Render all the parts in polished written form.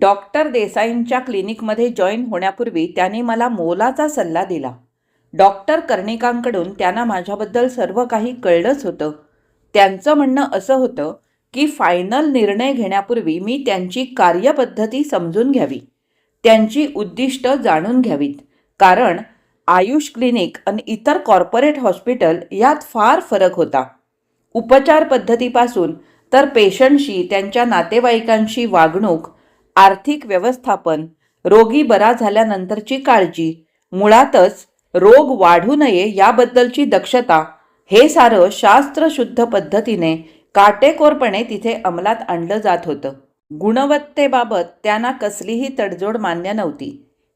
Doctor देसाईंच्या क्लिनिकमध्ये join होण्यापूर्वी त्याने मला मोलाचा सल्ला दिला. डॉक्टर कर्णिकांकडून त्यांना माझ्याबद्दल सर्व काही कळलंच होतं. त्यांचं म्हणणं असं होतं की फायनल निर्णय घेण्यापूर्वी मी त्यांची कार्यपद्धती समजून घ्यावी, त्यांची उद्दिष्ट जाणून घ्यावीत. कारण आयुष क्लिनिक आणि इतर कॉर्पोरेट हॉस्पिटल यात फार फरक होता. उपचार पद्धतीपासून तर पेशंटशी, त्यांच्या नातेवाईकांशी वागणूक, आर्थिक व्यवस्थापन, रोगी बरा झाल्यानंतरची काळजी, मुळातच रोग वाढू नये याबद्दलची दक्षता, हे सारं शास्त्रशुद्ध पद्धतीने काटेकोरपणे तिथे अंमलात आणलं जात होतं. गुणवत्तेबाबत त्यांना कसलीही तडजोड मान्य नव्हती.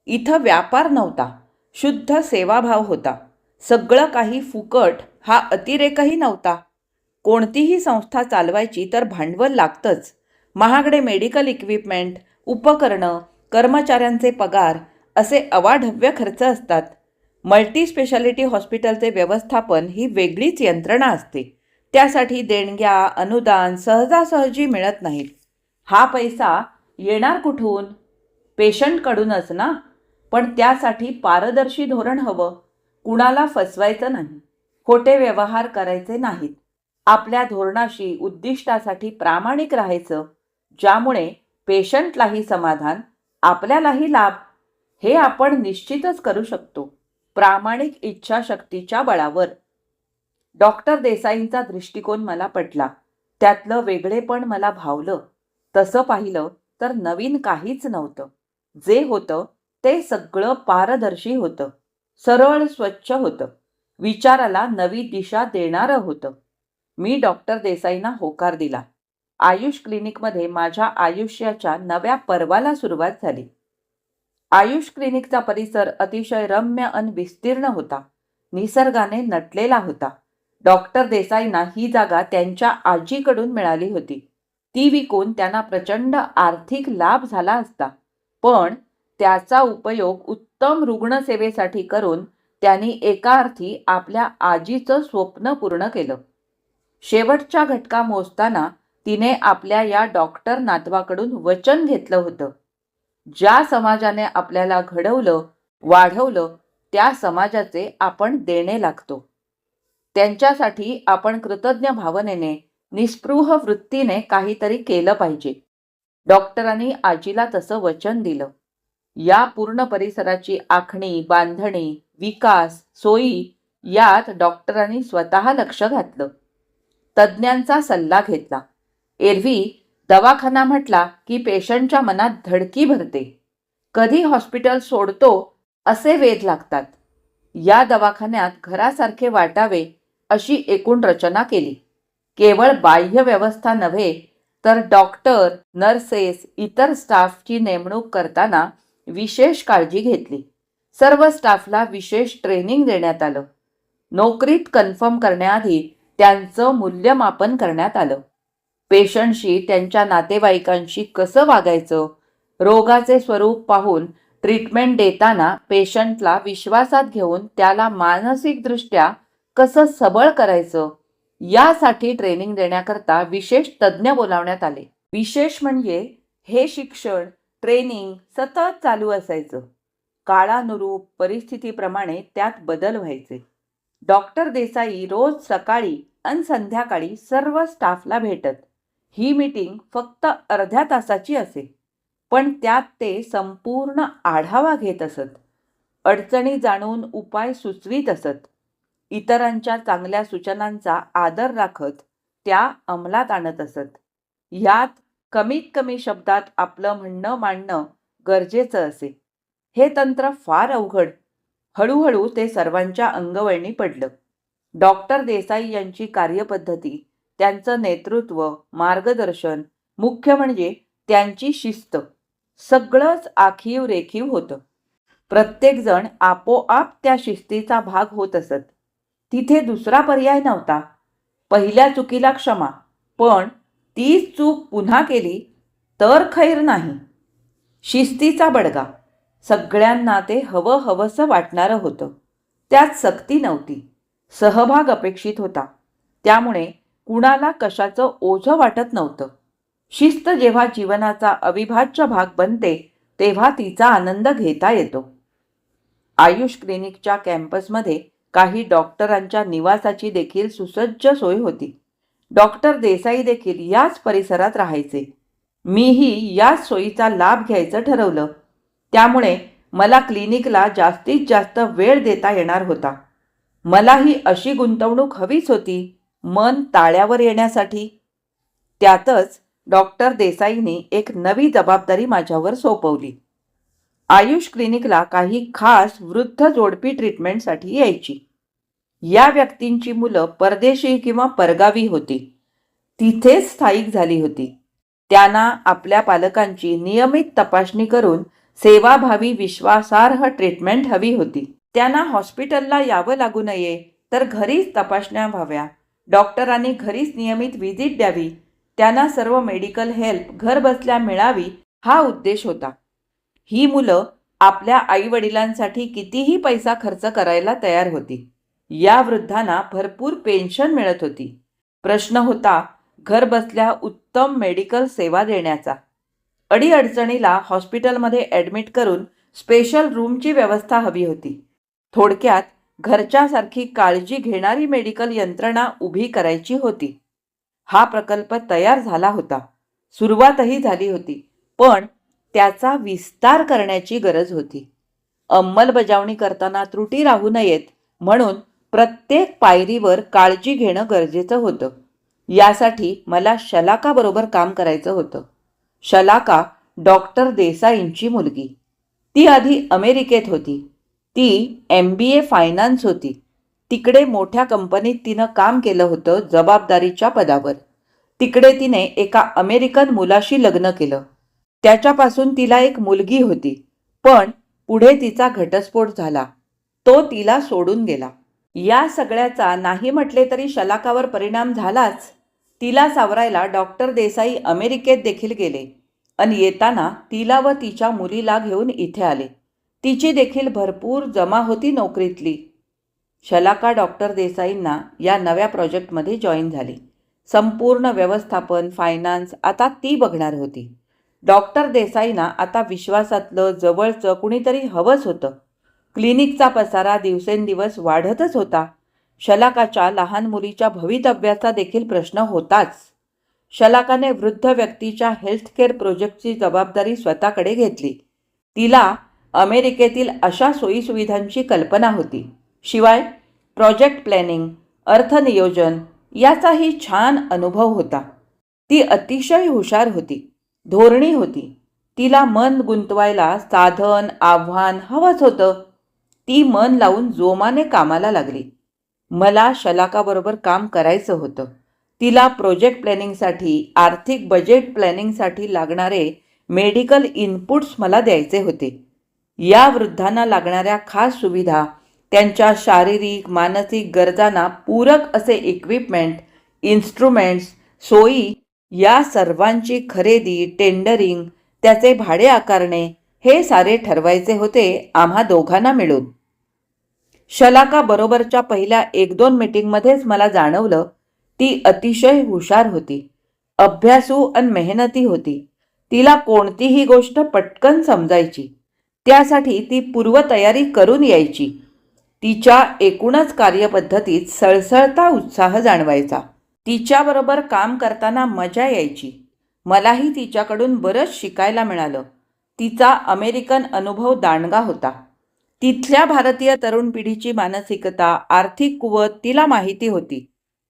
इथं व्यापार नव्हता, शुद्ध सेवाभाव होता. सगळं काही फुकट हा अतिरेकही नव्हता. कोणतीही संस्था चालवायची तर भांडवल लागतंच. महागडे मेडिकल इक्विपमेंट, उपकरणं, कर्मचाऱ्यांचे पगार असे अवाढव्य खर्च असतात. मल्टी स्पेशालिटी हॉस्पिटलचे व्यवस्थापन ही वेगळीच यंत्रणा असते. त्यासाठी देणग्या, अनुदान सहजासहजी मिळत नाहीत. हा पैसा येणार कुठून? पेशंटकडूनच ना. पण त्यासाठी पारदर्शी धोरण हवं. कुणाला फसवायचं नाही, खोटे व्यवहार करायचे नाहीत. आपल्या धोरणाशी, उद्दिष्टासाठी प्रामाणिक राहायचं, ज्यामुळे पेशंटलाही समाधान, आपल्यालाही लाभ. हे आपण निश्चितच करू शकतो, प्रामाणिक इच्छाशक्तीच्या बळावर. डॉक्टर देसाईंचा दृष्टिकोन मला पटला. त्यातलं वेगळेपण मला भावलं. तसं पाहिलं तर नवीन काहीच नव्हतं. जे होतं ते सगळं पारदर्शी होतं, सरळ स्वच्छ होतं, विचाराला नवी दिशा देणारं होतं. मी डॉक्टर देसाईंना होकार दिला. आयुष क्लिनिकमध्ये माझ्या आयुष्याच्या नव्या पर्वाला सुरुवात झाली. आयुष क्लिनिकचा परिसर अतिशय रम्य आणि विस्तीर्ण होता. निसर्गाने नटलेला होता. डॉक्टर देसाईंना ही जागा त्यांच्या आजीकडून मिळाली होती. ती विकून त्यांना प्रचंड आर्थिक लाभ झाला असता. पण त्याचा उपयोग उत्तम रुग्णसेवेसाठी करून त्यांनी एका अर्थी आपल्या आजीचं स्वप्न पूर्ण केलं. शेवटच्या घटका मोजताना तिने आपल्या या डॉक्टर नातवाकडून वचन घेतलं होतं. ज्या समाजाने आपल्याला घडवलं, वाढवलं, त्या समाजाचे आपण देणे लागतो. त्यांच्यासाठी आपण कृतज्ञ भावनेने, निस्पृह वृत्तीने काहीतरी केलं पाहिजे. डॉक्टरांनी आजीला तसं वचन दिलं. या पूर्ण परिसराची आखणी, बांधणी, विकास, सोयी यात डॉक्टरांनी स्वतः लक्ष घातलं. तज्ज्ञांचा सल्ला घेतला. एरवी दवाखाना म्हटला की पेशंटच्या मनात धडकी भरते. कधी हॉस्पिटल सोडतो असे वेध लागतात. या दवाखान्यात घरासारखे वाटावे अशी एकूण रचना केली. केवळ बाह्य व्यवस्था नव्हे तर डॉक्टर, नर्सेस, इतर स्टाफची नेमणूक करताना विशेष काळजी घेतली. सर्व स्टाफला विशेष ट्रेनिंग देण्यात आलं. नोकरीत कन्फर्म करण्याआधी त्यांचं मूल्यमापन करण्यात आलं. पेशंटशी, त्यांच्या नातेवाईकांशी कसं वागायचं, रोगाचे स्वरूप पाहून ट्रीटमेंट देताना पेशंटला विश्वासात घेऊन त्याला मानसिकदृष्ट्या कसं सबळ करायचं, यासाठी ट्रेनिंग देण्याकरता विशेष तज्ज्ञ बोलावण्यात आले. विशेष म्हणजे हे शिक्षण, ट्रेनिंग सतत चालू असायचं. काळानुरूप परिस्थितीप्रमाणे त्यात बदल व्हायचे. डॉक्टर देसाई रोज सकाळी आणि संध्याकाळी सर्व स्टाफला भेटत. ही मीटिंग फक्त अर्ध्या तासाची असे, पण त्यात ते संपूर्ण आढावा घेत असत. अडचणी जाणून उपाय सुचवीत असत. इतरांच्या चांगल्या सूचनांचा आदर राखत त्या अंमलात आणत असत. यात कमीत कमी शब्दात आपलं म्हणणं मांडणं गरजेचं असे. हे तंत्र फार अवघड. हळूहळू ते सर्वांच्या अंगवळणी पडलं. डॉक्टर देसाई यांची कार्यपद्धती, त्यांचं नेतृत्व, मार्गदर्शन, मुख्य म्हणजे त्यांची शिस्त, सगळंच आखीव रेखीव होतं. प्रत्येकजण आपोआप त्या शिस्तीचा भाग होत असत. तिथे दुसरा पर्याय नव्हता. पहिल्या चुकीला क्षमा, पण तीच चूक पुन्हा केली तर खैर नाही. शिस्तीचा बडगा. सगळ्यांना ते हवं हवंसं वाटणारं होतं. त्यात सक्ती नव्हती. सहभाग अपेक्षित होता. त्यामुळे कुणाला कशाचं ओझं वाटत नव्हतं. शिस्त जेव्हा जीवनाचा अविभाज्य भाग बनते तेव्हा तिचा आनंद घेता येतो. आयुष क्लिनिकच्या कॅम्पसमध्ये काही डॉक्टरांच्या निवासाची देखील सुसज्ज सोय होती. डॉक्टर देसाई देखील याच परिसरात राहायचे. मीही याच सोयीचा लाभ घ्यायचं ठरवलं. त्यामुळे मला क्लिनिकला जास्तीत जास्त वेळ देता येणार होता. मलाही अशी गुंतवणूक हवीच होती, मन ताळ्यावर येण्यासाठी. त्यातच डॉक्टर देसाईंनी एक नवी जबाबदारी माझ्यावर सोपवली. आयुष क्लिनिकला काही खास वृद्ध जोडपी ट्रीटमेंटसाठी यायची. या व्यक्तींची मुलं परदेशी किंवा परगावी होती. तिथेच स्थायिक झाली होती. त्यांना आपल्या पालकांची नियमित तपासणी करून सेवाभावी विश्वासार्ह ट्रीटमेंट हवी होती. त्यांना हॉस्पिटलला यावं लागू नये, तर घरीच तपासण्या व्हाव्या. डॉक्टरांनी घरीच नियमित व्हिजिट द्यावी. त्यांना सर्व मेडिकल हेल्प घरबसल्या मिळावी, हा उद्देश होता. ही मुलं आपल्या आईवडिलांसाठी कितीही पैसा खर्च करायला तयार होती. या वृद्धांना भरपूर पेन्शन मिळत होती. प्रश्न होता घरबसल्या उत्तम मेडिकल सेवा देण्याचा. अडीअडचणीला हॉस्पिटलमध्ये ॲडमिट करून स्पेशल रूमची व्यवस्था हवी होती. थोडक्यात घरच्यासारखी काळजी घेणारी मेडिकल यंत्रणा उभी करायची होती. हा प्रकल्प तयार झाला होता. सुरुवातही झाली होती, पण त्याचा विस्तार करण्याची गरज होती. अंमलबजावणी करताना त्रुटी राहू नयेत म्हणून प्रत्येक पायरीवर काळजी घेणं गरजेचं होतं. यासाठी मला शलाकाबरोबर काम करायचं होतं. शलाका डॉक्टर देसाईंची मुलगी. ती आधी अमेरिकेत होती. ती MBA फायनान्स होती. तिकडे मोठ्या कंपनीत तिनं काम केलं होतं जबाबदारीच्या पदावर. तिकडे तिने एका अमेरिकन मुलाशी लग्न केलं. त्याच्यापासून तिला एक मुलगी होती. पण पुढे तिचा घटस्फोट झाला. तो तिला सोडून गेला. या सगळ्याचा नाही म्हटले तरी शलाकावर परिणाम झालाच. तिला सावरायला डॉक्टर देसाई अमेरिकेत देखील गेले आणि येताना तिला व तिच्या मुलीला घेऊन इथे आले. तिची देखील भरपूर जमा होती नोकरीतली. शलाका डॉक्टर देसाईंना या नव्या प्रोजेक्टमध्ये जॉईन झाली. संपूर्ण व्यवस्थापन, फायनान्स आता ती बघणार होती. डॉक्टर देसाईंना आता विश्वासातलं जवळचं कुणीतरी हवंच होतं. क्लिनिकचा पसारा दिवसेंदिवस वाढतच होता. शलाकाच्या लहान मुलीच्या भवितव्याचा देखील प्रश्न होताच. शलाकाने वृद्ध व्यक्तीच्या हेल्थकेअर प्रोजेक्टची जबाबदारी स्वतःकडे घेतली. तिला अमेरिकेतील अशा सोयीसुविधांची कल्पना होती. शिवाय प्रोजेक्ट प्लॅनिंग, अर्थनियोजन याचाही छान अनुभव होता. ती अतिशय हुशार होती, धोरणी होती. तिला मन गुंतवायला साधन, आव्हान हवंच होतं. ती मन लावून जोमाने कामाला लागली. मला शलाकाबरोबर काम करायचं होतं. तिला प्रोजेक्ट प्लॅनिंगसाठी, आर्थिक बजेट प्लॅनिंगसाठी लागणारे मेडिकल इनपुट्स मला द्यायचे होते. या वृद्धांना लागणाऱ्या खास सुविधा, त्यांच्या शारीरिक मानसिक गरजांना पूरक असे इक्विपमेंट, इन्स्ट्रुमेंट्स, सोयी या सर्वांची खरेदी, टेंडरिंग, त्याचे भाडे आकारणे हे सारे ठरवायचे होते आम्हा दोघांना मिळून. शलाका बरोबरच्या पहिल्या 1-2 मीटिंगमध्येच मला जाणवलं ती अतिशय हुशार होती, अभ्यासू आणि मेहनती होती. तिला कोणतीही गोष्ट पटकन समजायची. त्यासाठी ती पूर्वतयारी करून यायची. तिच्या एकूणच कार्यपद्धतीत सळसळता उत्साह जाणवायचा. तिच्याबरोबर काम करताना मजा यायची. मलाही तिच्याकडून बरंच शिकायला मिळालं. तिचा अमेरिकन अनुभव दांडगा होता. तिथल्या भारतीय तरुण पिढीची मानसिकता, आर्थिक कुवत तिला माहिती होती.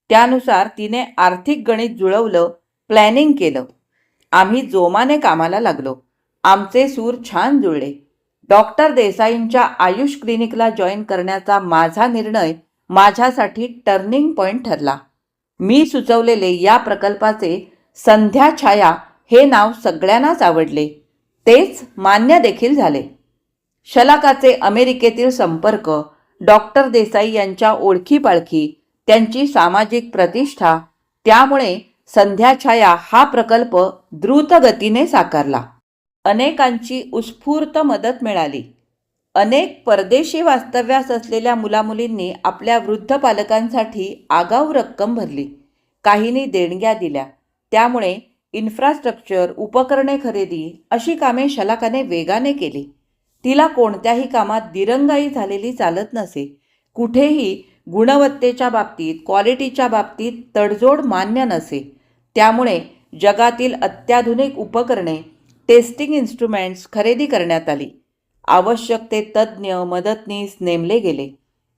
त्यानुसार तिने आर्थिक गणित जुळवलं, प्लॅनिंग केलं. आम्ही जोमाने कामाला लागलो. आमचे सूर छान जुळले. डॉक्टर देसाईंच्या आयुष क्लिनिकला जॉईन करण्याचा माझा निर्णय माझ्यासाठी टर्निंग पॉईंट ठरला. मी सुचवलेले या प्रकल्पाचे संध्याछाया हे नाव सगळ्यांनाच आवडले. तेच मान्य देखील झाले. शलाकाचे अमेरिकेतील संपर्क, डॉक्टर देसाई यांच्या ओळखीपाळखी, त्यांची सामाजिक प्रतिष्ठा, त्यामुळे संध्याछाया हा प्रकल्प द्रुत गतीने साकारला. अनेकांची उत्स्फूर्त मदत मिळाली. अनेक परदेशी वास्तव्यास असलेल्या मुलामुलींनी आपल्या वृद्ध पालकांसाठी आगाऊ रक्कम भरली. काहींनी देणग्या दिल्या. त्यामुळे इन्फ्रास्ट्रक्चर, उपकरणे खरेदी अशी कामे शलाकाने वेगाने केली. तिला कोणत्याही कामात दिरंगाई झालेली चालत नसे. कुठेही गुणवत्तेच्या बाबतीत, क्वालिटीच्या बाबतीत तडजोड मान्य नसे. त्यामुळे जगातील अत्याधुनिक उपकरणे, टेस्टिंग इन्स्ट्रुमेंट्स खरेदी करण्यात आली. आवश्यक ते तज्ज्ञ, मदतनीस नेमले गेले.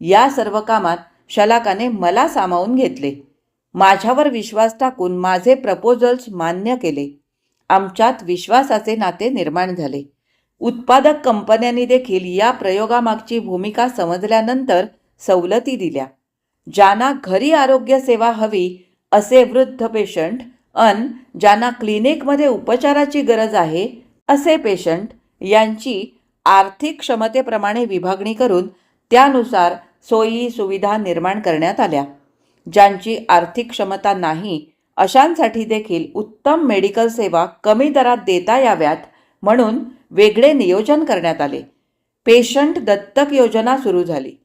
या सर्व कामात शलाकाने मला सामावून घेतले. माझ्यावर विश्वास टाकून माझे प्रपोजल्स मान्य केले. आमच्यात विश्वासाचे नाते निर्माण झाले. उत्पादक कंपन्यांनी देखील या प्रयोगामागची भूमिका समजल्यानंतर सवलती दिल्या. ज्यांना घरी आरोग्य सेवा हवी असे वृद्ध पेशंट ज्यांना क्लिनिकमध्ये उपचाराची गरज आहे असे पेशंट यांची आर्थिक क्षमतेप्रमाणे विभागणी करून त्यानुसार सोयी सुविधा निर्माण करण्यात आल्या. ज्यांची आर्थिक क्षमता नाही अशांसाठी देखील उत्तम मेडिकल सेवा कमी दरात देता याव्यात म्हणून वेगळे नियोजन करण्यात आले. पेशंट दत्तक योजना सुरू झाली.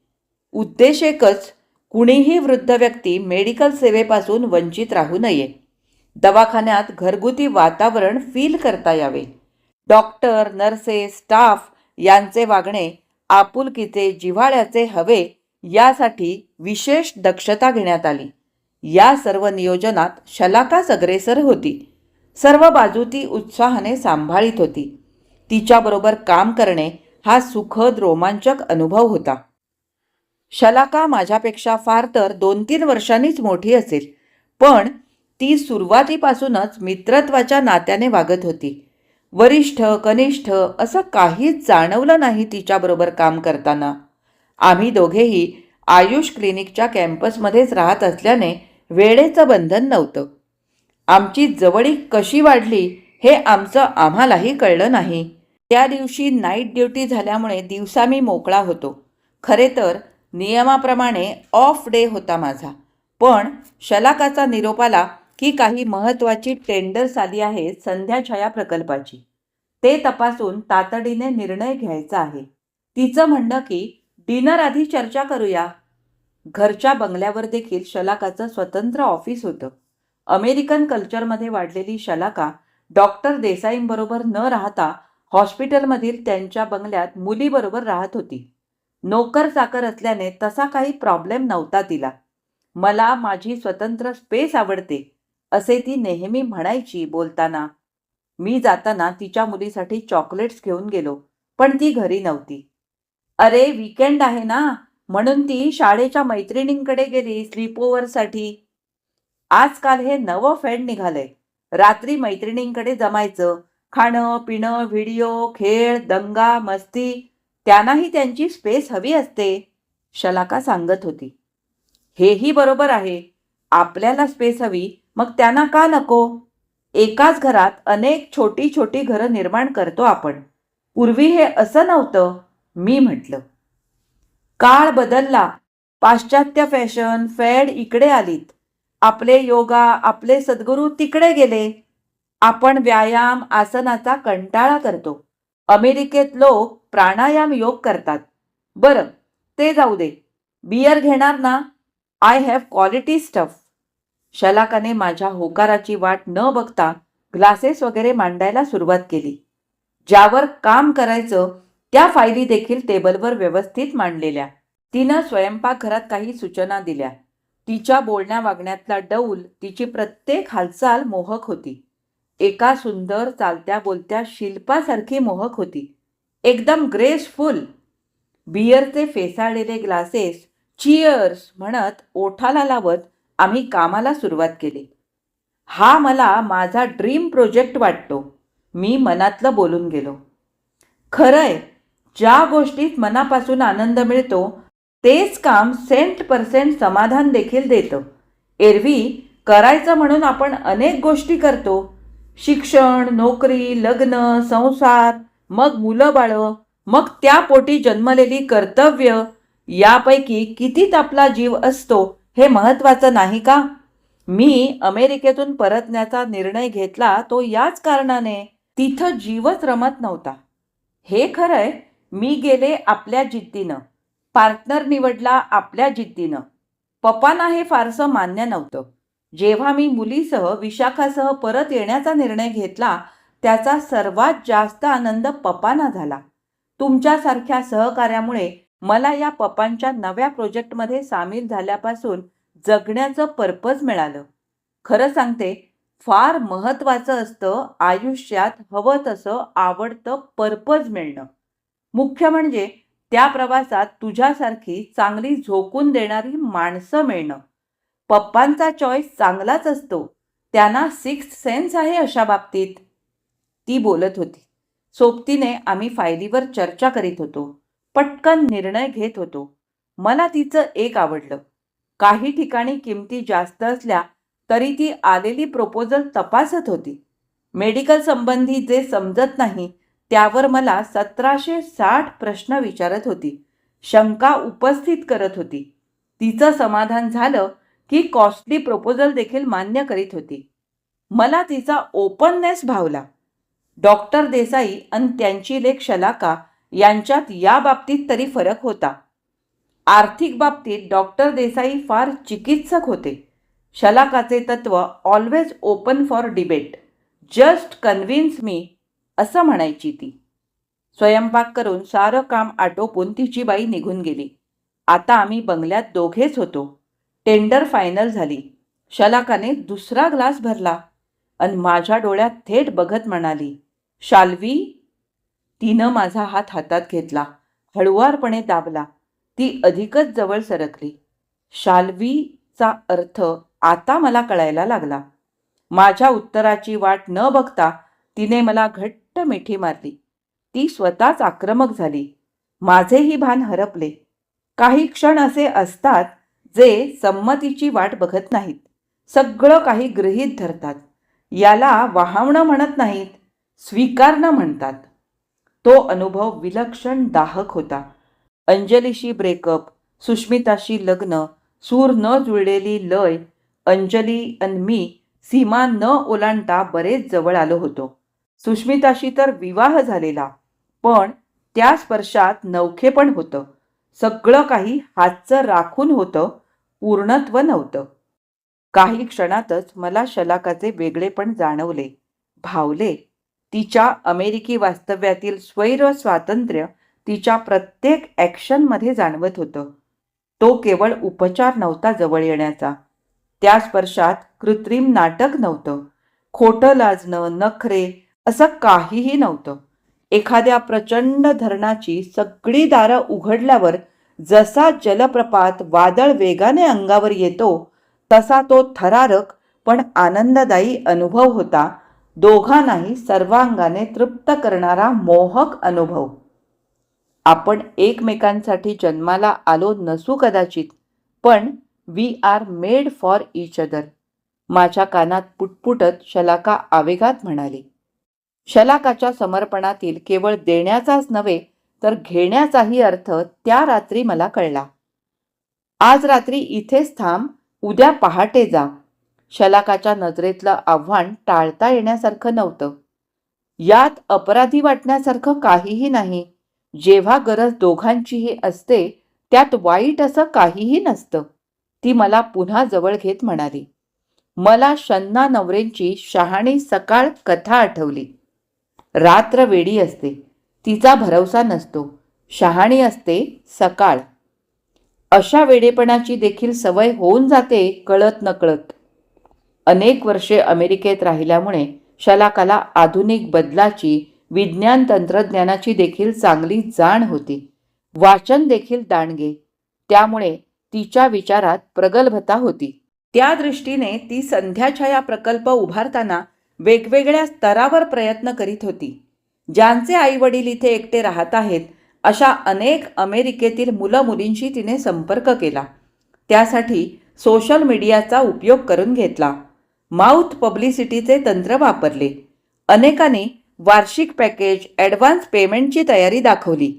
उद्देश एकच, कुणीही वृद्ध व्यक्ती मेडिकल सेवेपासून वंचित राहू नये. दवाखान्यात घरगुती वातावरण फील करता यावे. डॉक्टर, नर्सेस, स्टाफ यांचे वागणे आपुलकीचे, जिव्हाळ्याचे हवे यासाठी विशेष दक्षता घेण्यात आली. या सर्व नियोजनात शलाकाच अग्रेसर होती. सर्व बाजू ती उत्साहाने सांभाळीत होती. तिच्याबरोबर काम करणे हा सुखद, रोमांचक अनुभव होता. शलाका माझ्यापेक्षा फार तर 2-3 वर्षांनीच मोठी असेल, पण ती सुरुवातीपासूनच मित्रत्वाच्या नात्याने वागत होती. वरिष्ठ, कनिष्ठ असं काहीच जाणवलं नाही तिच्याबरोबर काम करताना. आम्ही दोघेही आयुष क्लिनिकच्या कॅम्पसमध्येच राहत असल्याने वेळेचं बंधन नव्हतं. आमची जवळीक कशी वाढली हे आमचं आम्हालाही कळलं नाही. त्या दिवशी नाईट ड्युटी झाल्यामुळे दिवसा मी मोकळा होतो. खरे तर नियमाप्रमाणे ऑफ डे होता माझा, पण शलाकाचा निरोप आला की काही महत्त्वाची टेंडर्स आली आहेत संध्याछाया प्रकल्पाची. ते तपासून तातडीने निर्णय घ्यायचा आहे. तिचं म्हणणं की डिनर आधी चर्चा करूया. घरच्या बंगल्यावर देखील शलाकाचं स्वतंत्र ऑफिस होतं. अमेरिकन कल्चरमध्ये वाढलेली शलाका डॉक्टर देसाईंबरोबर न राहता हॉस्पिटलमधील त्यांच्या बंगल्यात मुलीबरोबर राहत होती. नोकर चाकर असल्याने तसा काही प्रॉब्लेम नव्हता तिला. मला माझी स्वतंत्र स्पेस आवडते असे ती नेहमी म्हणायची बोलताना. मी जाताना तिच्या मुलीसाठी चॉकलेट्स घेऊन गेलो, पण ती घरी नव्हती. अरे वीकेंड आहे ना, म्हणून ती शाळेच्या मैत्रिणींकडे गेली स्लीपओव्हरसाठी. आजकाल हे नवं फॅड निघालंय. रात्री मैत्रिणींकडे जमायचं, खाणं पिणं, व्हिडिओ, खेळ, दंगा, मस्ती. त्यांनाही त्यांची स्पेस हवी असते, शलाका सांगत होती. हेही बरोबर आहे. आपल्याला स्पेस हवी, मग त्यांना का नको? एकाच घरात अनेक छोटी छोटी घरं निर्माण करतो आपण. पूर्वी हे असं नव्हतं, मी म्हटलं. काळ बदलला. पाश्चात्य फॅशन, फॅड इकडे आलीत. आपले योगा, आपले सद्गुरू तिकडे गेले. आपण व्यायाम, आसनाचा कंटाळा करतो. अमेरिकेत लोक प्राणायाम योग करतात. बरं, ते जाऊ दे. बियर घेणार ना? I have quality stuff. शलाकाने माझ्या होकाराची वाट न बघता ग्लासेस वगैरे मांडायला सुरुवात केली. ज्यावर काम करायचं त्या फायली देखील टेबलवर व्यवस्थित मांडलेल्या. तिनं स्वयंपाकघरात काही सूचना दिल्या. तिच्या बोलण्या वागण्यातला डौल, तिची प्रत्येक हालचाल मोहक होती. एका सुंदर चालत्या बोलत्या शिल्पासारखी मोहक होती. एकदम ग्रेसफुल. बियरचे फेसाळलेले ग्लासेस चीअर्स म्हणत ओठाला लावत आम्ही कामाला सुरुवात केली. हा मला माझा ड्रीम प्रोजेक्ट वाटतो, मी मनातलं बोलून गेलो. खरंय, ज्या गोष्टीत मनापासून आनंद मिळतो तेच काम 100% समाधान देखील देतं. एरवी करायचं म्हणून आपण अनेक गोष्टी करतो. शिक्षण, नोकरी, लग्न, संसार, मग मुलं बाळं, मग त्या पोटी जन्मलेली कर्तव्य. यापैकी कितीत आपला जीव असतो हे महत्त्वाचं नाही का? मी अमेरिकेतून परतण्याचा निर्णय घेतला तो याच कारणाने. तिथं जीवच रमत नव्हता. हे खरंय, मी गेले आपल्या जिद्दीनं. पार्टनर निवडला आपल्या जिद्दीनं. पप्पांना हे फारसं मान्य नव्हतं. जेव्हा मी मुलीसह विशाखासह परत येण्याचा निर्णय घेतला त्याचा सर्वात जास्त आनंद पप्पांना झाला. तुमच्यासारख्या सहकार्यामुळे मला या पप्पांच्या नव्या प्रोजेक्टमध्ये सामील झाल्यापासून जगण्याचं पर्पज मिळालं. खरं सांगते, फार महत्त्वाचं असतं आयुष्यात हवं तसं आवडतं पर्पज मिळणं. मुख्य म्हणजे त्या प्रवासात तुझ्यासारखी चांगली झोकून देणारी माणसं मिळणं. पप्पांचा चॉईस चांगलाच असतो. त्यांना सिक्स्थ सेन्स आहे अशा बाबतीत. ती बोलत होती. सोबतीने आम्ही फायलीवर चर्चा करीत होतो. पटकन निर्णय घेत होतो. मला तिचं एक आवडलं. काही ठिकाणी किमती जास्त असल्या तरी ती आलेली प्रपोजल तपासत होती. मेडिकल संबंधी जे समजत नाही त्यावर मला 1760 प्रश्न विचारत होती. शंका उपस्थित करत होती. तिचं समाधान झालं की कॉस्टली प्रपोजल देखील मान्य करीत होती. मला तिचा ओपननेस भावला. डॉक्टर देसाई आणि त्यांची लेक शलाका यांच्यात या बाबतीत तरी फरक होता. आर्थिक बाबतीत डॉक्टर देसाई फार चिकित्सक होते. शलाकाचे तत्व always open for debate. Just convince me असं म्हणायची ती. स्वयंपाक करून सारं काम आटोपून तिची बाई निघून गेली. आता आम्ही बंगल्यात दोघेच होतो. टेंडर फायनल झाली. शलाकाने दुसरा ग्लास भरला आणि माझ्या डोळ्यात थेट बघत म्हणाली, शाल्वी. तिनं माझा हात हातात घेतला, हळुवारपणे दाबला. ती अधिकच जवळ सरकली. शाल्वीचा अर्थ आता मला कळायला लागला. माझ्या उत्तराची वाट न बघता तिने मला घट्ट मिठी मारली. ती स्वतःच आक्रमक झाली. माझेही भान हरपले. काही क्षण असे असतात जे संमतीची वाट बघत नाहीत. सगळं काही गृहीत धरतात. याला वाहावणं म्हणत नाहीत, स्वीकारणं म्हणतात. तो अनुभव विलक्षण दाहक होता. अंजलीशी ब्रेकअप, सुष्मिताशी लग्न, सूर न जुळलेली लय. अंजली आणि मी सीमा न ओलांडता बरेच जवळ आलो होतो. सुष्मिताशी तर विवाह झालेला, पण त्या स्पर्शात नवखेपण होतं. सगळं काही हातचं राखून होतं, पूर्णत्व नव्हतं. काही क्षणातच मला शलाकाचे वेगळेपण जाणवले, भावले. तिच्या अमेरिकी वास्तव्यातील स्वैर स्वातंत्र्य तिच्या प्रत्येक ॲक्शनमध्ये जाणवत होतं. तो केवळ उपचार नव्हता जवळ येण्याचा. त्या स्पर्शात कृत्रिम नाटक नव्हतं, खोटं लाजणं, नखरे असं काहीही नव्हतं. एखाद्या प्रचंड धरणाची सगळी दारं उघडल्यावर जसा जलप्रपात वादळ वेगाने अंगावर येतो तसा तो थरारक पण आनंददायी अनुभव होता. दोघांनाही सर्वांगाने तृप्त करणारा मोहक अनुभव. आपण एकमेकांसाठी जन्माला आलो नसू कदाचित, पण we are made for each other. माझ्या कानात पुटपुटत शलाका आवेगात म्हणाली. शलाकाच्या समर्पणातील केवळ देण्याचाच नव्हे तर घेण्याचाही अर्थ त्या रात्री मला कळला. आज रात्री इथेच थांब, उद्या पहाटे जा. शलाकाच्या नजरेतलं आव्हान टाळता येण्यासारखं नव्हतं. यात अपराधी वाटण्यासारखं काहीही नाही. जेव्हा गरज दोघांचीही असते त्यात वाईट असं काहीही नसतं. ती मला पुन्हा जवळ घेत म्हणाली. मला शन्ना नवरेंची शहाणी सकाळ कथा आठवली. रात्र वेडी असते, तिचा भरवसा नसतो. शहाणी असते सकाळ. अशा वेडेपणाची देखील सवय होऊन जाते कळत नकळत. अनेक वर्षे अमेरिकेत राहिल्यामुळे शलाकाला आधुनिक बदलाची, विज्ञान तंत्रज्ञानाची देखील चांगली जाण होती. वाचन देखील दांडगे. त्यामुळे तिच्या विचारात प्रगल्भता होती. त्या दृष्टीने ती संध्याछाया प्रकल्प उभारताना वेगवेगळ्या स्तरावर प्रयत्न करीत होती. ज्यांचे आईवडील इथे एकटे राहत आहेत अशा अनेक अमेरिकेतील मुलं मुलींशी तिने संपर्क केला. त्यासाठी सोशल मीडियाचा उपयोग करून घेतला. माउथ पब्लिसिटीचे तंत्र वापरले. अनेकांनी वार्षिक पॅकेज, ॲडव्हान्स पेमेंटची तयारी दाखवली.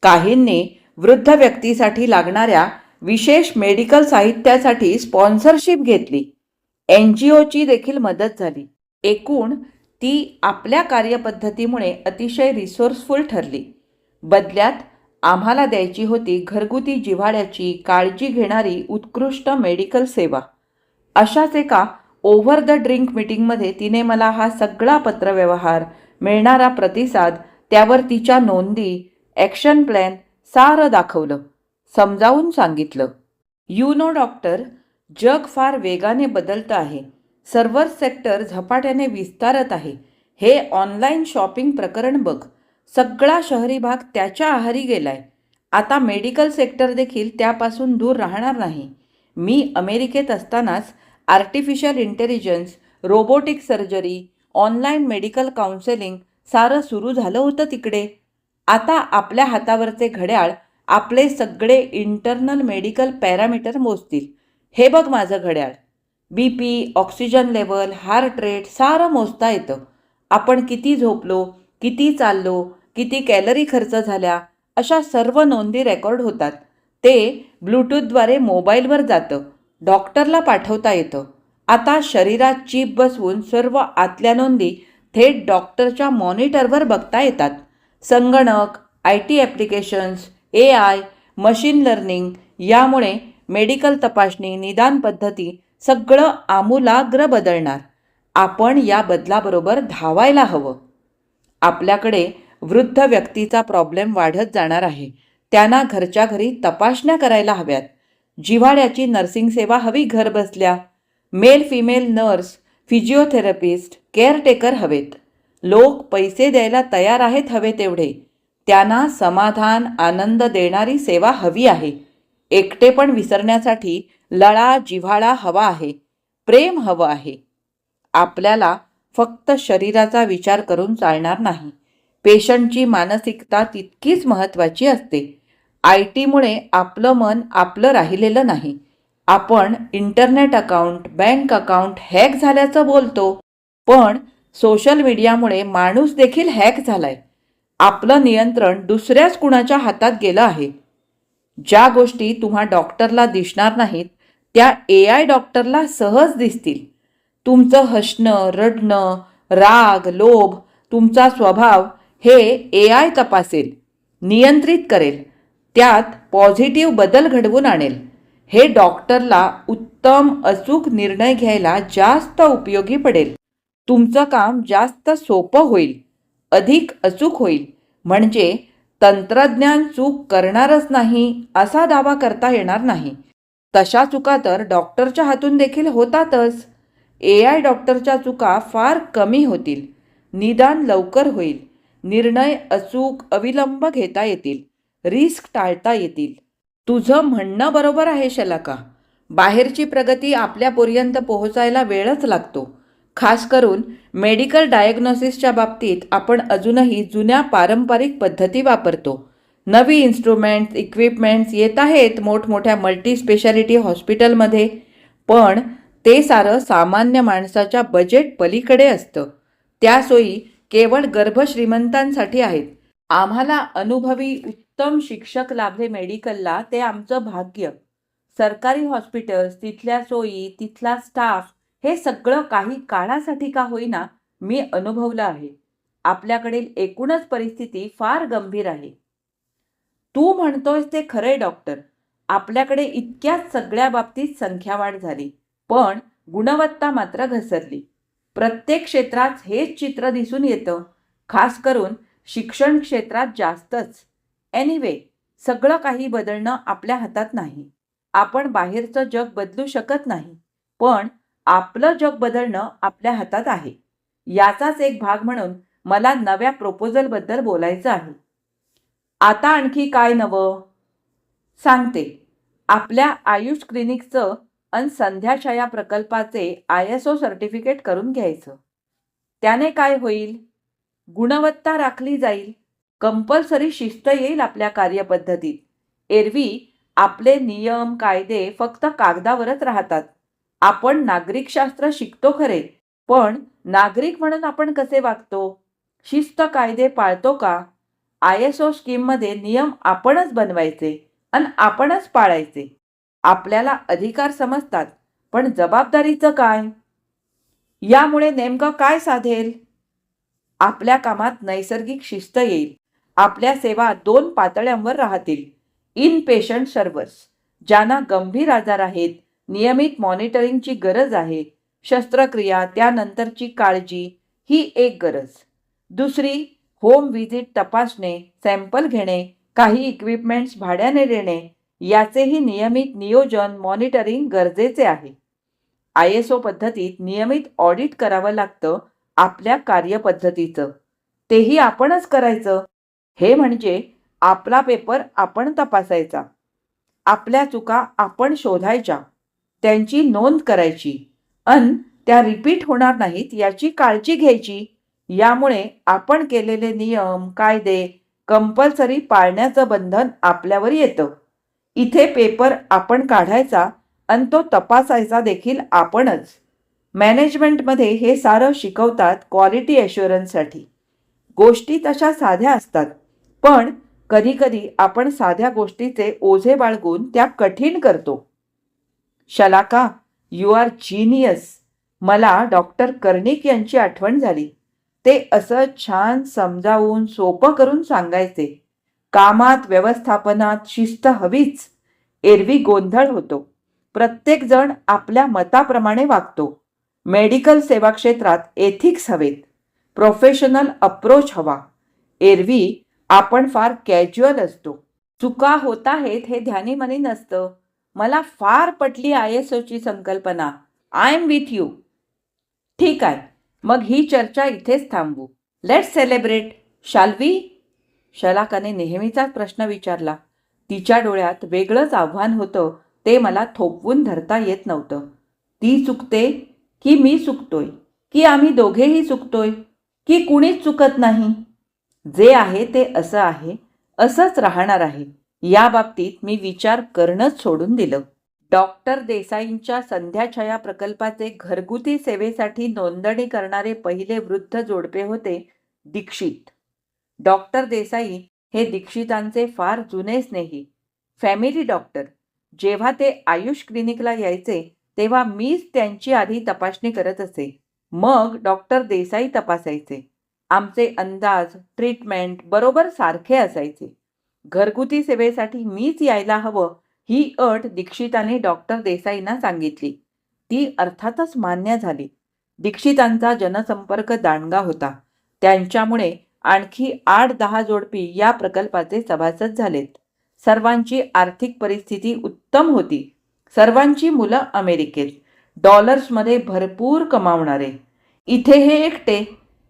काहींनी वृद्ध व्यक्तीसाठी लागणाऱ्या विशेष मेडिकल साहित्यासाठी स्पॉन्सरशिप घेतली. NGOची देखील मदत झाली. एकूण ती आपल्या कार्यपद्धतीमुळे अतिशय रिसोर्सफुल ठरली. बदल्यात आम्हाला द्यायची होती घरगुती जिव्हाळ्याची, काळजी घेणारी उत्कृष्ट मेडिकल सेवा. अशाच एका ओव्हर द ड्रिंक मीटिंगमध्ये तिने मला हा सगळा पत्रव्यवहार, मिळणारा प्रतिसाद, त्यावर तिच्या नोंदी, ॲक्शन प्लॅन सारं दाखवलं, समजावून सांगितलं. यू नो डॉक्टर, जग फार वेगाने बदलतं आहे. सर्व्हर सेक्टर झपाट्याने विस्तारत आहे. हे ऑनलाईन शॉपिंग प्रकरण बघ. सगळा शहरी भाग त्याच्या आहारी गेलाय. आता मेडिकल सेक्टर देखील त्यापासून दूर राहणार नाही. मी अमेरिकेत असतानाच artificial intelligence, robotic surgery, online medical counselling सारं सुरू झालं होतं तिकडे. आता आपल्या हातावरचे घड्याळ आपले सगळे इंटरनल मेडिकल पॅरामीटर मोजतील. हे बघ माझं घड्याळ. BP, oxygen level, heart rate सारं मोजता येतं. आपण किती झोपलो, किती चाललो, किती कॅलरी खर्च झाल्या, अशा सर्व नोंदी रेकॉर्ड होतात. ते ब्लूटूथद्वारे मोबाईलवर जातं, डॉक्टरला पाठवता येतं. आता शरीरात चिप बसवून सर्व आतल्या नोंदी थेट डॉक्टरच्या मॉनिटरवर बघता येतात. संगणक, IT applications, AI, machine learning यामुळे मेडिकल तपासणी, निदान पद्धती सगळं आमूलाग्र बदलणार. आपण या बदलाबरोबर धावायला हवं. आपल्याकडे वृद्ध व्यक्तीचा प्रॉब्लेम वाढत जाणार आहे. त्यांना घरच्या घरी तपासण्या करायला हव्यात. जिव्हाळ्याची नर्सिंग सेवा हवी घर बसल्या. Male female nurse, physiotherapist, caretaker हवेत. लोक पैसे द्यायला तयार आहेत हवे तेवढे. त्यांना समाधान, आनंद देणारी सेवा हवी आहे. एकटेपण विसरण्यासाठी लळा, जिव्हाळा हवा आहे. प्रेम हवं आहे. आपल्याला फक्त शरीराचा विचार करून चालणार नाही. पेशंटची मानसिकता तितकीच महत्त्वाची असते. IT मुळे आपलं मन आपलं राहिलेलं नाही. आपण internet account, bank account hack झाल्याचं बोलतो, पण सोशल मीडियामुळे माणूस देखील हॅक झालाय. आपलं नियंत्रण दुसऱ्याच कुणाच्या हातात गेलं आहे. ज्या गोष्टी तुम्हा डॉक्टरला दिसणार नाहीत त्या AI डॉक्टरला सहज दिसतील. तुमचं हसणं, रडणं, राग, लोभ, तुमचा स्वभाव हे AI तपासेल, नियंत्रित करेल, त्यात पॉझिटिव्ह बदल घडवून आणेल. हे डॉक्टरला उत्तम, अचूक निर्णय घ्यायला जास्त उपयोगी पडेल. तुमचं काम जास्त सोपं होईल, अधिक अचूक होईल. म्हणजे तंत्रज्ञान चूक करणारच नाही असा दावा करता येणार नाही. तशा चुका तर डॉक्टरच्या हातून देखील होतातच. AI डॉक्टरच्या चुका फार कमी होतील. निदान लवकर होईल. निर्णय अचूक, अविलंब घेता येतील. रिस्क टाळता येतील. तुझं म्हणणं बरोबर आहे शलाका. बाहेरची प्रगती आपल्यापर्यंत पोहोचायला वेळच लागतो. खास करून मेडिकल डायग्नोसिसच्या बाबतीत आपण अजूनही जुन्या पारंपरिक पद्धती वापरतो. नवी इन्स्ट्रुमेंट्स, इक्विपमेंट्स येत आहेत मोठमोठ्या मल्टी स्पेशालिटी हॉस्पिटलमध्ये, पण ते सारं सामान्य माणसाच्या बजेट पलीकडे असतं. त्या सोयी केवळ गर्भश्रीमंतांसाठी आहेत. आम्हाला अनुभवी उत्तम शिक्षक लाभले मेडिकलला, ते आमचं भाग्य. सरकारी हॉस्पिटल्स, तिथल्या सोयी, तिथला स्टाफ हे सगळं काही काळासाठी का होईना मी अनुभवलं आहे. आपल्याकडील एकूणच परिस्थिती फार गंभीर आहे. तू म्हणतोयस ते खरंय डॉक्टर. आपल्याकडे इतक्याच सगळ्या बाबतीत संख्यावाढ झाली, पण गुणवत्ता मात्र घसरली. प्रत्येक क्षेत्रात हेच चित्र दिसून येतं. खास करून शिक्षण क्षेत्रात जास्तच. एनिवे, सगळं काही बदलणं आपल्या हातात नाही. आपण बाहेरचं जग बदलू शकत नाही, पण आपलं जग बदलणं आपल्या हातात आहे. याचाच एक भाग म्हणून मला नव्या प्रपोजलबद्दल बोलायचं आहे. आता आणखी काय नवं सांगते. आपल्या आयुष क्लिनिकचं आणि संध्याछाया प्रकल्पाचे ISO सर्टिफिकेट करून घ्यायचं. त्याने काय होईल? गुणवत्ता राखली जाईल. कंपल्सरी शिस्त येईल आपल्या कार्यपद्धतीत. एरवी आपले नियम, कायदे फक्त कागदावरच राहतात. आपण नागरिकशास्त्र शिकतो खरे, पण नागरिक म्हणून आपण कसे वागतो? शिस्त, कायदे पाळतो का? ISO स्कीममध्ये नियम आपणच बनवायचे आणि आपणच पाळायचे. आपल्याला अधिकार समजतात, पण जबाबदारीचं काय? यामुळे नेमकं काय साधेल? आपल्या कामात नैसर्गिक शिस्त येईल. आपल्या सेवा 2 पातळ्यांवर राहतील. इन पेशंट सर्व्हर्स, ज्यांना गंभीर आजार आहेत, नियमित मॉनिटरिंगची गरज आहे. शस्त्रक्रिया त्यानंतरची काळजी ही एक गरज. दुसरी, होम व्हिजिट तपासणे, सॅम्पल घेणे, काही इक्विपमेंट्स भाड्याने देणे याचेही नियमित नियोजन मॉनिटरिंग गरजेचे आहे. ISO पद्धतीत नियमित ऑडिट करावं लागतं आपल्या कार्यपद्धतीचं. तेही आपणच करायचं. हे म्हणजे आपला पेपर आपण तपासायचा, आपल्या चुका आपण शोधायच्या, त्यांची नोंद करायची अन त्या रिपीट होणार नाहीत याची काळजी घ्यायची. यामुळे आपण केलेले नियम, कायदे कंपल्सरी पाळण्याचं बंधन आपल्यावर येतं. इथे पेपर आपण काढायचा आणि तो तपासायचा देखील आपणच. मॅनेजमेंटमध्ये हे सारं शिकवतात क्वालिटी ॲश्युरन्ससाठी. गोष्टी तशा साध्या असतात, पण कधीकधी आपण साध्या गोष्टीचे ओझे बाळगून त्या कठीण करतो. शलाका, यू आर जीनियस. मला डॉक्टर कर्णिक यांची आठवण झाली. ते असं छान समजावून सोपं करून सांगायचे. कामात, व्यवस्थापनात शिस्त हवीच. एरवी गोंधळ होतो. प्रत्येकजण आपल्या मताप्रमाणे वागतो. मेडिकल सेवा क्षेत्रात एथिक्स हवेत. प्रोफेशनल अप्रोच हवा. एरवी आपण फार कॅज्युअल असतो. चुका होत आहेत हे ध्यानीमनी नसतं. मला फार पटली ISOची संकल्पना. I am with you. ठीक आहे, मग ही चर्चा इथेच थांबवू. Let's celebrate, shall we? शलाकाने नेहमीचाच प्रश्न विचारला. तिच्या डोळ्यात वेगळंच आव्हान होतं. ते मला थोपवून धरता येत नव्हतं. ती चुकते की मी चुकतोय, की आम्ही दोघेही चुकतोय, की कुणीच चुकत नाही? जे आहे ते असं आहे, असंच राहणार आहे. या बाबतीत मी विचार करणंच सोडून दिलं. डॉक्टर देसाईंच्या संध्याछाया प्रकल्पाचे घरगुती सेवेसाठी नोंदणी करणारे पहिले वृद्ध जोडपे होते दीक्षित. डॉक्टर देसाई हे दीक्षितांचे फार जुने स्नेही, फॅमिली डॉक्टर. जेव्हा ते आयुष क्लिनिकला यायचे तेव्हा मीच त्यांची आधी तपासणी करत असे. मग डॉक्टर देसाई तपासायचे. आमचे अंदाज, ट्रीटमेंट बरोबर सारखे असायचे. घरगुती सेवेसाठी मीच यायला हवं ही अट दीक्षिताने डॉक्टर देसाईंना सांगितली. ती अर्थातच मान्य झाली. दीक्षितांचा जनसंपर्क दांडगा होता. त्यांच्यामुळे आणखी 8-10 जोडपी या प्रकल्पाचे सभासद झालेत. सर्वांची आर्थिक परिस्थिती उत्तम होती. सर्वांची मुलं अमेरिकेत, डॉलर्समध्ये भरपूर कमावणारे. इथे हे एकटे.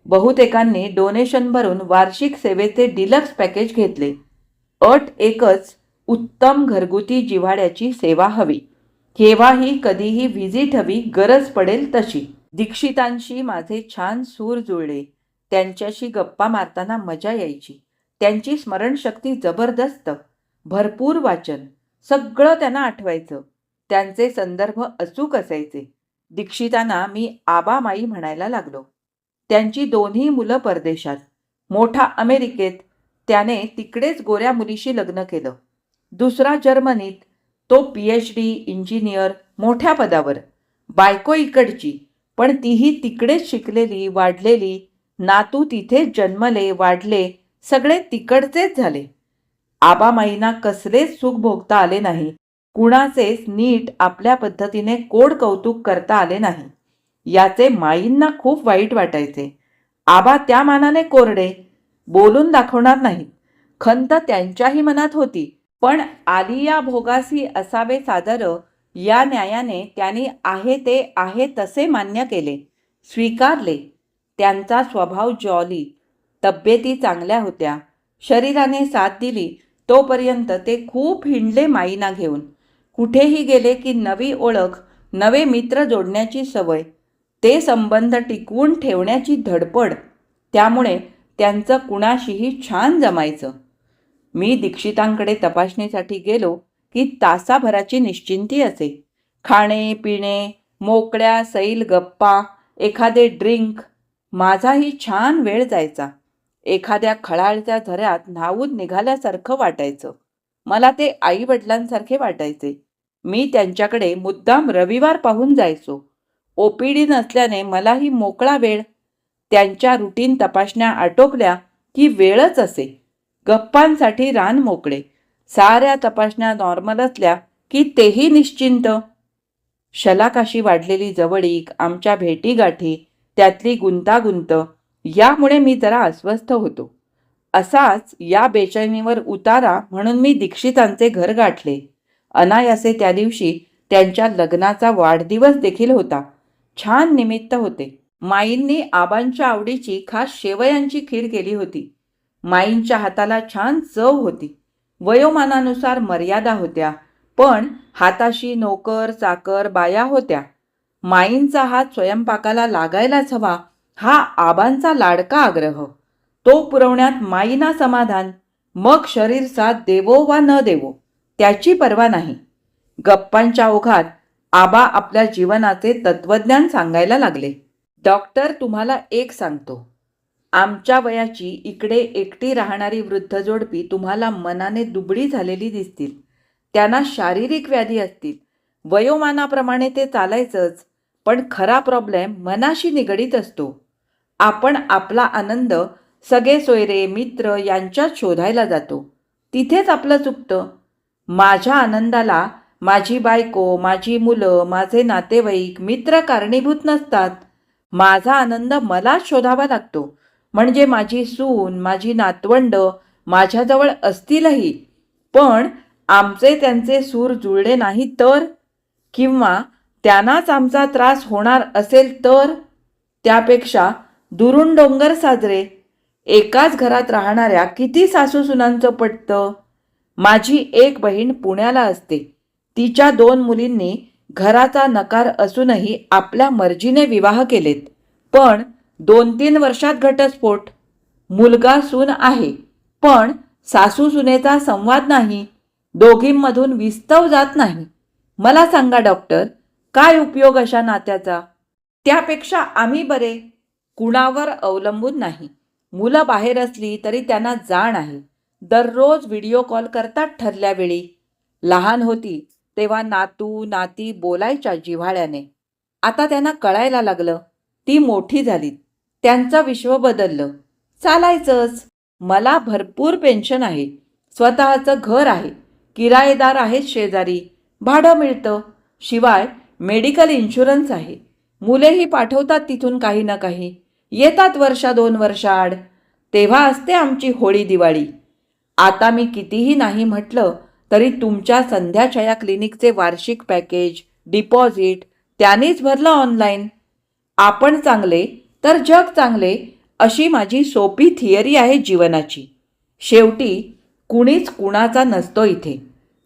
बहुतेकांनी डोनेशन भरून वार्षिक सेवेचे डिलक्स पॅकेज घेतले. अट एकच, उत्तम घरगुती जिव्हाळ्याची सेवा हवी. केव्हाही कधीही व्हिजिट हवी, गरज पडेल तशी. दीक्षितांशी माझे छान सूर जुळले. त्यांच्याशी गप्पा मारताना मजा यायची. त्यांची स्मरणशक्ती जबरदस्त. भरपूर वाचन, सगळं त्यांना आठवायचं. त्यांचे संदर्भ अचूक असायचे. दीक्षितांना मी आबामाई म्हणायला लागलो. त्यांची दोन्ही मुलं परदेशात. मोठा अमेरिकेत, त्याने तिकडेच गोऱ्या मुलीशी लग्न केलं. दुसरा जर्मनीत, तो PhD इंजिनियर, मोठ्या पदावर. बायको इकडची, पण तीही तिकडेच शिकलेली, वाढलेली. नातू तिथेच जन्मले, वाढले, सगळे तिकडचेच झाले. आबामाईंना कसलेच सुख भोगता आले नाही. कुणाचेच नीट आपल्या पद्धतीने कोड कौतुक करता आले नाही. याचे माईंना खूप वाईट वाटायचे. आबा त्या मानाने कोरडे, बोलून दाखवणार नाहीत. खंत त्यांच्याही मनात होती, पण आलिया भोगासी असावे सादर या न्यायाने त्यांनी आहे ते आहे तसे मान्य केले, स्वीकारले. त्यांचा स्वभाव जॉली, तब्येती चांगल्या होत्या. शरीराने साथ दिली तोपर्यंत ते खूप हिंडले माईंना घेऊन. कुठेही गेले की नवी ओळख, नवे मित्र जोडण्याची सवय, ते संबंध टिकवून ठेवण्याची धडपड. त्यामुळे त्यांचं कुणाशीही छान जमायचं. मी दीक्षितांकडे तपासणीसाठी गेलो की तासाभराची निश्चिंती असे. खाणे पिणे, मोकळ्या सैल गप्पा, एखादे ड्रिंक. माझाही छान वेळ जायचा. एखाद्या खळाळत्या झऱ्यात न्हावून निघाल्यासारखं वाटायचं. मला ते आईवडिलांसारखे वाटायचे. मी त्यांच्याकडे मुद्दाम रविवार पाहून जायचो. OPD नसल्याने मलाही मोकळा वेळ. त्यांच्या रुटीन तपासण्या आटोपल्या की वेळच असे. गप्पांसाठी रान मोकळे. साऱ्या तपासण्या नॉर्मल असल्या की तेही निश्चिंत. शलाकाशी वाढलेली जवळीक, आमच्या भेटीगाठी, त्यातली गुंतागुंत यामुळे मी जरा अस्वस्थ होतो. असाच या बेचैनीवर उतारा म्हणून मी दीक्षितांचे घर गाठले. अनायासे त्या दिवशी त्यांच्या लग्नाचा वाढदिवस देखील होता. छान निमित्त होते. माईंनी आबांच्या आवडीची खास शेवयांची खीर केली होती. माईंच्या हाताला छान चव होती. वयोमानानुसार मर्यादा होत्या, पण हाताशी नोकर चाकर बाया होत्या. माईंचा हात स्वयंपाकाला लागायलाच हवा हा आबांचा लाडका आग्रह. तो पुरवण्यात माईंना समाधान, मग शरीर साथ देवो वा न देवो त्याची पर्वा नाही. गप्पांच्या ओघात आबा आपल्या जीवनाचे तत्वज्ञान सांगायला लागले. डॉक्टर, तुम्हाला एक सांगतो. आमच्या वयाची इकडे एकटी राहणारी वृद्ध जोडपी तुम्हाला मनाने दुबळी झालेली दिसतील. त्यांना शारीरिक व्याधी असतील. वयोमानाप्रमाणे ते चालायचंच, पण खरा प्रॉब्लेम मनाशी निगडीत असतो. आपण आपला आनंद सगळे सोयरे मित्र यांच्यात शोधायला जातो. तिथेच आपलं चुकतं. माझ्या आनंदाला माझी बायको, माझी मुलं, माझे नातेवाईक, मित्र कारणीभूत नसतात. माझा आनंद मलाच शोधावा लागतो. म्हणजे माझी सून, माझी नातवंड माझ्याजवळ असतीलही, पण आमचे त्यांचे सूर जुळले नाही तर, किंवा त्यांनाच आमचा त्रास होणार असेल तर, त्यापेक्षा दुरून डोंगर साजरे. एकाच घरात राहणाऱ्या किती सासूसुनांचं पटतं. माझी एक बहीण पुण्याला असते. तिच्या 2 मुलींनी घराचा नकार असूनही आपल्या मर्जीने विवाह केलेत. पण 2-3 वर्षात घटस्फोट. मुलगा सून आहे, पण सासू सुनेचा संवाद नाही. दोघींमधून विस्तव जात नाही. मला सांगा डॉक्टर, काय उपयोग अशा नात्याचा? त्यापेक्षा आम्ही बरे. कुणावर अवलंबून नाही. मुलं बाहेर असली तरी त्यांना जाण आहे. दररोज व्हिडिओ कॉल करतात ठरल्या वेळी. लहान होती तेव्हा नातू नाती बोलायच्या जिव्हाळ्याने. आता त्यांना कळायला लागलं. ती मोठी झालीत. त्यांचं विश्व बदललं. चालायचंच. मला भरपूर पेन्शन आहे. स्वतःचं घर आहे. किरायेदार आहेत शेजारी. भाडं मिळतं. शिवाय मेडिकल इन्शुरन्स आहे. मुलेही पाठवतात तिथून काही ना काही. येतात 1-2 वर्षाआड. तेव्हा असते आमची होळी दिवाळी. आता मी कितीही नाही म्हटलं तरी तुमच्या संध्याछाया क्लिनिकचे वार्षिक पॅकेज, डिपॉझिट त्यानेच भरलं ऑनलाईन. आपण चांगले तर जग चांगले अशी माझी सोपी थिअरी आहे जीवनाची. शेवटी कुणीच कुणाचा नसतो इथे.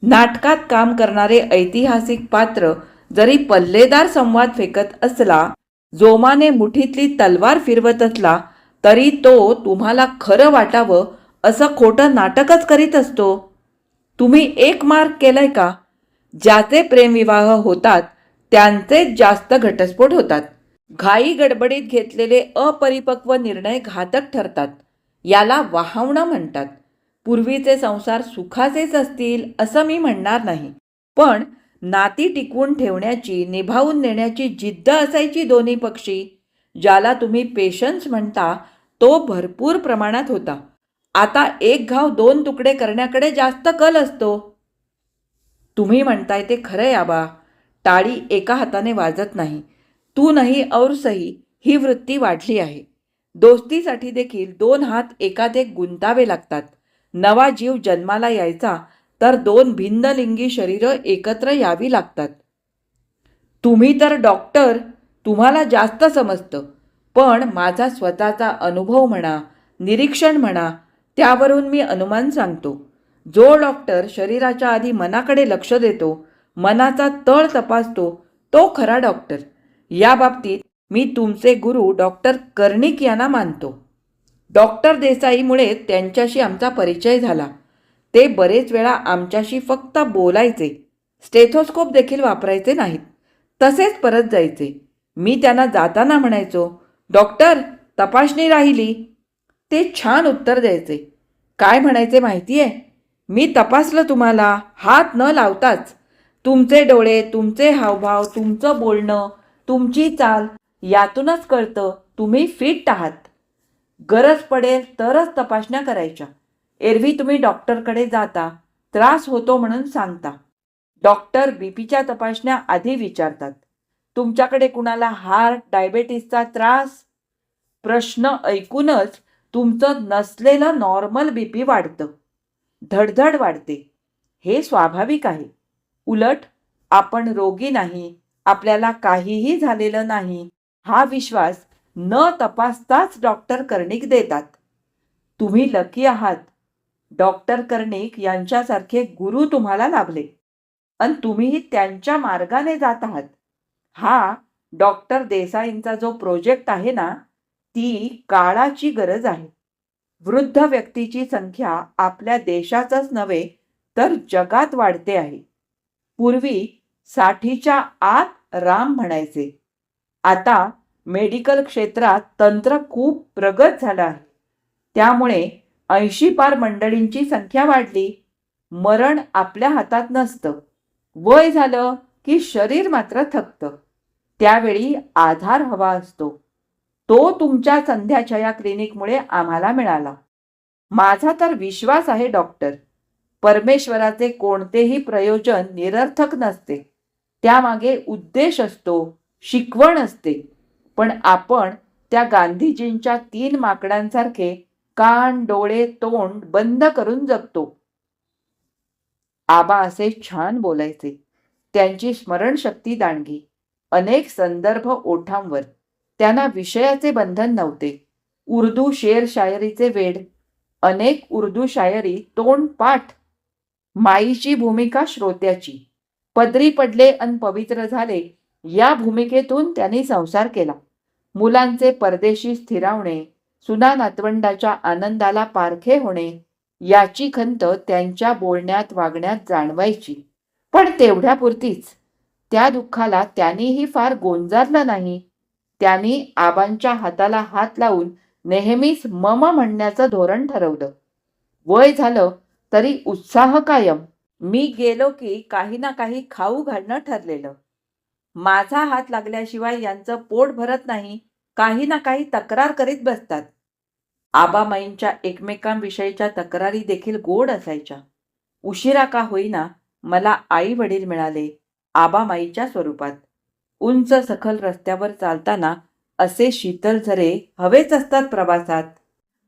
नाटकात काम करणारे ऐतिहासिक पात्र जरी पल्लेदार संवाद फेकत असला, जोमाने मुठीतली तलवार फिरवत असला, तरी तो तुम्हाला खरं वाटावं असं खोटं नाटकच करीत असतो. तुम्ही एक मार्क केलंय का? ज्याचे प्रेमविवाह होतात त्यांचेच जास्त घटस्फोट होतात. घाई गडबडीत घेतलेले अपरिपक्व निर्णय घातक ठरतात. याला वाहावणं म्हणतात. पूर्वीचे संसार सुखाचेच असतील असं मी म्हणणार नाही, पण नाती टिकवून ठेवण्याची, निभावून नेण्याची जिद्द असायची दोन्ही पक्षी. ज्याला तुम्ही पेशन्स म्हणता तो भरपूर प्रमाणात होता. आता एक घाव 2 तुकडे करण्याकडे जास्त कल असतो. तुम्ही म्हणताय ते खरंय आबा. टाळी एका हाताने वाजत नाही. तू नाही और सही ही वृत्ती वाढली आहे. दोस्तीसाठी देखील 2 हात एकात-एक गुंतावे लागतात. नवा जीव जन्माला यायचा तर 2 भिन्नलिंगी शरीरं एकत्र यावी लागतात. तुम्ही तर डॉक्टर, तुम्हाला जास्त समजतं. पण माझा स्वतःचा अनुभव म्हणा, निरीक्षण म्हणा, त्यावरून मी अनुमान सांगतो. जो डॉक्टर शरीराच्या आधी मनाकडे लक्ष देतो, मनाचा तळ तपासतो, तो खरा डॉक्टर. या बाबतीत मी तुमचे गुरु डॉक्टर कर्णिक यांना मानतो. डॉक्टर देसाईमुळे त्यांच्याशी आमचा परिचय झाला. ते बरेच वेळा आमच्याशी फक्त बोलायचे. स्टेथोस्कोप देखील वापरायचे नाहीत. तसेच परत जायचे. मी त्यांना जाताना म्हणायचो, डॉक्टर तपासणी राहिली. ते छान उत्तर द्यायचे. काय म्हणायचे माहिती आहे? मी तपासलं तुम्हाला हात न लावताच. तुमचे डोळे, तुमचे हावभाव, तुमचं बोलणं, तुमची चाल यातूनच कळतं तुम्ही फिट आहात. गरज पडेल तरच तपासण्या करायच्या. एरवी तुम्ही डॉक्टरकडे जाता, त्रास होतो म्हणून सांगता. डॉक्टर बीपीच्या तपासण्या आधी विचारतात, तुमच्याकडे कुणाला हार्ट डायबेटीसचा त्रास? प्रश्न ऐकूनच तुमचं नसलेलं नॉर्मल बीपी वाढतं, धडधड वाढते. हे स्वाभाविक आहे. उलट आपण रोगी नाही, आपल्याला काहीही झालेलं नाही, हा विश्वास न तपासताच डॉक्टर कर्णिक देतात. तुम्ही लकी आहात. डॉक्टर कर्णिक यांच्यासारखे गुरु तुम्हाला लाभले आणि तुम्हीही त्यांच्या मार्गाने जात आहात. हा डॉक्टर देसाईंचा जो प्रोजेक्ट आहे ना, ती काळाची गरज आहे. वृद्ध व्यक्तीची संख्या आपल्या देशातच नव्हे तर जगात वाढते आहे. पूर्वी 60च्या आत राम म्हणायचे. आता मेडिकल क्षेत्रात तंत्र खूप प्रगत झालं आहे. त्यामुळे 80 पार मंडळींची संख्या वाढली. मरण आपल्या हातात नसतं. वय झालं की शरीर मात्र थकतं. त्यावेळी आधार हवा असतो. तो तुमच्या संध्याच्या या क्लिनिकमुळे आम्हाला मिळाला. माझा तर विश्वास आहे डॉक्टर, परमेश्वराचे कोणतेही प्रयोजन निरर्थक नसते. त्यामागे उद्देश असतो, शिकवण असते. पण आपण त्या गांधीजींच्या 3 माकडांसारखे कान डोळे तोंड बंद करून जगतो. आबा असे छान बोलायचे. त्यांची स्मरणशक्ती दांडगी. अनेक संदर्भ ओठांवर. त्यांना विषयाचे बंधन नव्हते. उर्दू शेर शायरीचे वेड. अनेक उर्दू शायरी तोंडपाठ. माईची भूमिका श्रोत्याची. पदरी पडले अन पवित्र झाले या भूमिकेतून त्यांनी संसार केला. मुलांचे परदेशी स्थिरावणे, सुना नातवंडाच्या आनंदाला पारखे होणे याची खंत त्यांच्या बोलण्यात वागण्यात जाणवायची. पण तेवढ्यापुरतीच. त्या दुःखाला त्यांनीही फार गोंजारलं नाही. त्यांनी आबांच्या हाताला हात लावून नेहमीच मम म्हणण्याचं धोरण ठरवलं. वय झालं तरी उत्साह कायम. मी गेलो की काही ना काही खाऊ घालणं ठरलेलं. माझा हात लागल्याशिवाय यांचं पोट भरत नाही, काही ना काही तक्रार करीत बसतात. आबामाईंच्या एकमेकांविषयीच्या तक्रारी देखील गोड असायच्या. उशिरा का होईना मला आई वडील मिळाले, आबामाईच्या स्वरूपात. उंच सखल रस्त्यावर चालताना असे शीतल झरे हवेच असतात प्रवासात.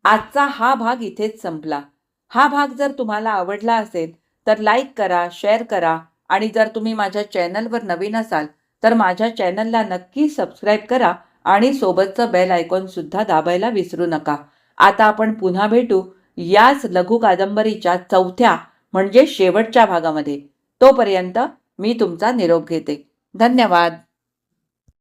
आजचा हा भाग इथेच संपला. हा भाग जर तुम्हाला आवडला असेल तर लाईक करा, शेअर करा आणि जर तुम्ही माझ्या चॅनलवर नवीन असाल तर माझ्या चॅनलला नक्की सबस्क्राईब करा आणि सोबतचं बेल आयकॉन सुद्धा दाबायला विसरू नका. आता आपण पुन्हा भेटू याच लघु कादंबरीच्या 4थ्या म्हणजे शेवटच्या भागामध्ये. तोपर्यंत मी तुमचा निरोप घेते. धन्यवाद.